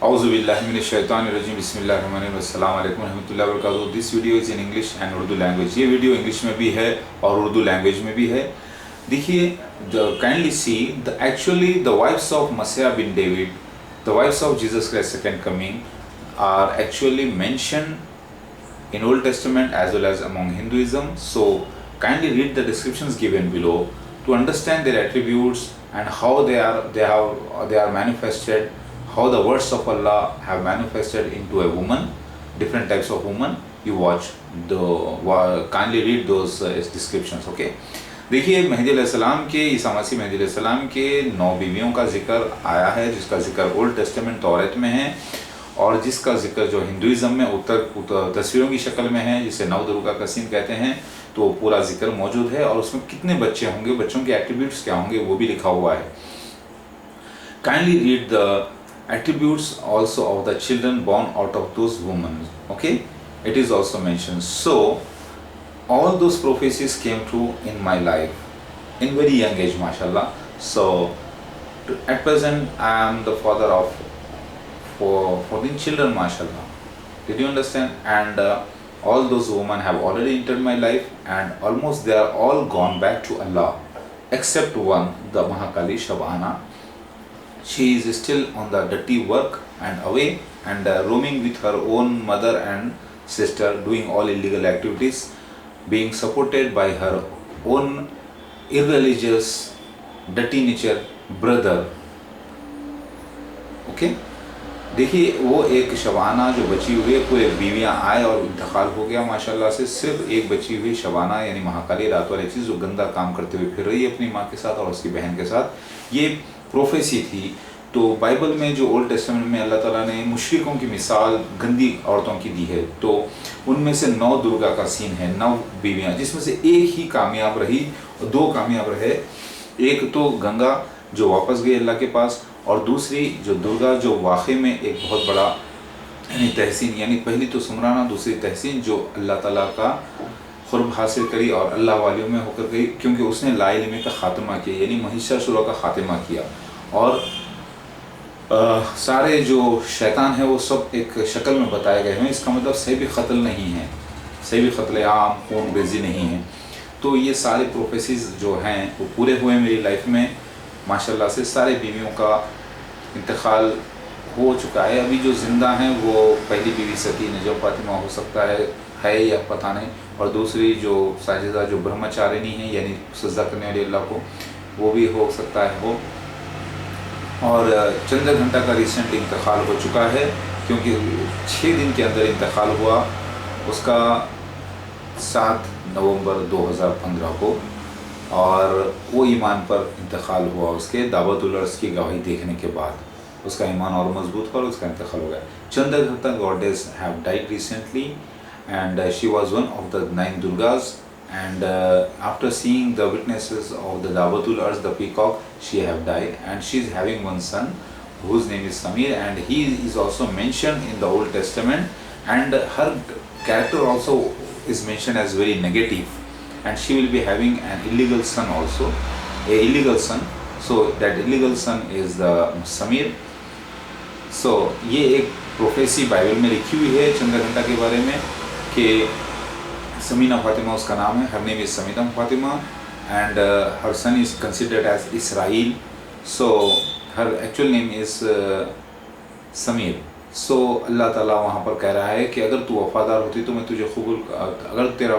औज़ुबिल्लाहिमिनश्शैतानिर्रजीम बिस्मिल्लाहिर्रहमानिर्रहीम अस्सलाम वालेकुम रहमतुल्लाहि व बरकातुहू। This video is in English and Urdu language. ये वीडियो इंग्लिश में भी है और उर्दू लैंग्वेज में भी है। देखिए, kindly see the actually the wifes of मसीह बिन David, the wifes of Jesus Christ second coming are actually mentioned in Old Testament as well as among Hinduism. So kindly read the descriptions given below to understand their attributes and how they are manifested, how the words of Allah have manifested into a woman, different types of woman. You watch kindly read those descriptions. Okay. देखिए, मेहदी अलैहिस्सलाम के, ईसा मसीह मेहदी अलैहिस्सलाम के 9 बीवियों का जिक्र आया है, जिसका जिक्र ओल्ड टेस्टामेंट तौरात में है और जिसका जिक्र जो हिंदुइज्म में उत्तर तस्वीरों की शक्ल में है, जिसे नवदुर्गा का सीन कहते हैं, तो पूरा जिक्र मौजूद है और उसमें कितने बच्चे होंगे, बच्चों के एट्रीब्यूट्स क्या होंगे, वो भी लिखा हुआ है। Kindly read the attributes also of the children born out of those women. Okay, it is also mentioned. So all those prophecies came true in my life in very young age, mashallah. So at present I am the father of 14 children, mashallah. Did you understand? And all those women have already entered my life and almost they are all gone back to Allah except one, the Mahakali Shabana. She is still on the dirty work and away and roaming with her own mother and sister, doing all illegal activities, being supported by her own irreligious, dirty nature brother. Okay. देखिए, वो एक शबाना जो बची हुई है, पूरे बीवियां आए और इंतकाल हो गया माशाल्लाह से, सिर्फ एक बची हुई शबाना यानी महाकाली रात वाली चीज़ जो गंदा काम करते हुए फिर रही है अपनी माँ के साथ और उसकी बहन के साथ। ये प्रोफेसी थी। तो बाइबल में जो ओल्ड टेस्टामेंट में अल्लाह ताला ने मुशरिकों की मिसाल गंदी औरतों की दी है, तो उनमें से 9 दुर्गा का सीन है, 9 बीवियाँ, जिसमें से एक ही कामयाब रही और 2 कामयाब रहे। एक तो गंगा जो वापस गई अल्लाह के पास और दूसरी जो दुर्गा जो वाकई में एक बहुत बड़ा यानी तहसीन, यानी पहली तो सुमराना, दूसरी तहसीन जो अल्लाह ताला का खुर्ब हासिल करी और अल्लाह वालियों में होकर गई, क्योंकि उसने ला इल्मी का ख़ात्मा किया यानी महिषासुर का ख़ात्मा किया। और सारे जो शैतान है वो सब एक शक्ल में बताए गए हैं। इसका मतलब सही भी क़त्ल नहीं है, सही भी क़त्ल आम खून रेज़ी नहीं है। तो ये सारे प्रोफेसीज जो हैं वो पूरे हुए मेरी लाइफ में माशाल्लाह से। सारे बीवियों का इंतकाल हो चुका है। अभी जो ज़िंदा हैं वो पहली बीवी सकी नजम फातिमा हो सकता है या पता नहीं, और दूसरी जो साजिदा जो ब्रह्मचारिणी है यानी सजदा करने वाली अल्लाह को, वो भी हो सकता है हो। और चंद घंटा का रिसेंट इंतकाल हो चुका है, क्योंकि 6 दिन के अंदर इंतकाल हुआ उसका 7 नवंबर 2015 को, और वो ईमान पर इंतकाल हुआ उसके दावतुल अर्ज़ की गवाही देखने के बाद उसका ईमान और मजबूत हुआ और उसका इंतकाल हो गया। चंद घंटा goddess have died recently and she was one of the 9 दुर्गास and after seeing the witnesses of the Dawatul Arz, the peacock, she have died and she is having one son whose name is Samir, and he is also mentioned in the Old Testament, and her character also is mentioned as very negative, and she will be having an illegal son also, a illegal son. So that illegal son is the Samir. So ये एक prophecy Bible में लिखी हुई है चंद्र घंटा के बारे में कि समीना फातिमा उसका नाम है, her name is Samina Fatima, and her son is considered as Israel. So her actual name is Samir. So अल्लाह ताला वहाँ पर कह रहा है कि अगर तू वफ़ादार होती तो मैं तुझे कबूल, अगर तेरा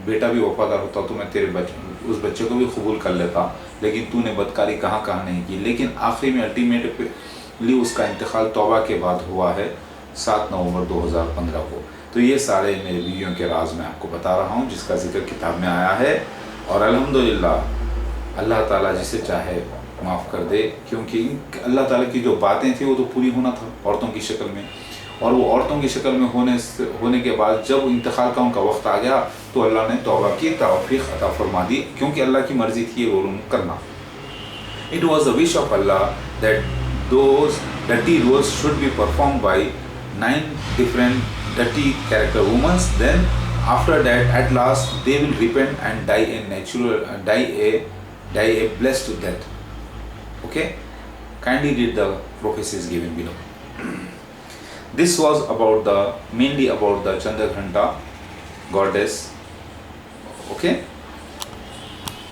बेटा भी वफ़ादार होता तो मैं तेरे उस बच्चे को भी कबूल कर लेता, लेकिन तूने बदकारी कहाँ कहाँ नहीं की। लेकिन आखिरी में अल्टीमेटली उसका इंतकाल तौबा के बाद हुआ है 7 नवंबर 2015 को। तो ये सारे मेरे बीवियों के राज मैं आपको बता रहा हूँ, जिसका जिक्र किताब में आया है। और अल्हम्दुलिल्लाह अल्लाह ताला जिसे चाहे माफ़ कर दे, क्योंकि अल्लाह ताला की जो बातें थी वो तो पूरी होना था औरतों की शक्ल में, और वो औरतों की शक्ल में होने के बाद जब इंतकाल का उनका वक्त आ गया तो अल्लाह ने तौबा की तौफीक अता फरमा दी, क्योंकि अल्लाह की मर्ज़ी थी ये रोल करना। It was a wish of Allah that those dirty roles should be perform by 9 different dirty character women. Then after that at last they will repent and die a blessed death. Okay, kindly read the prophecies given below. This was mainly about the Chandraghanta goddess. Okay.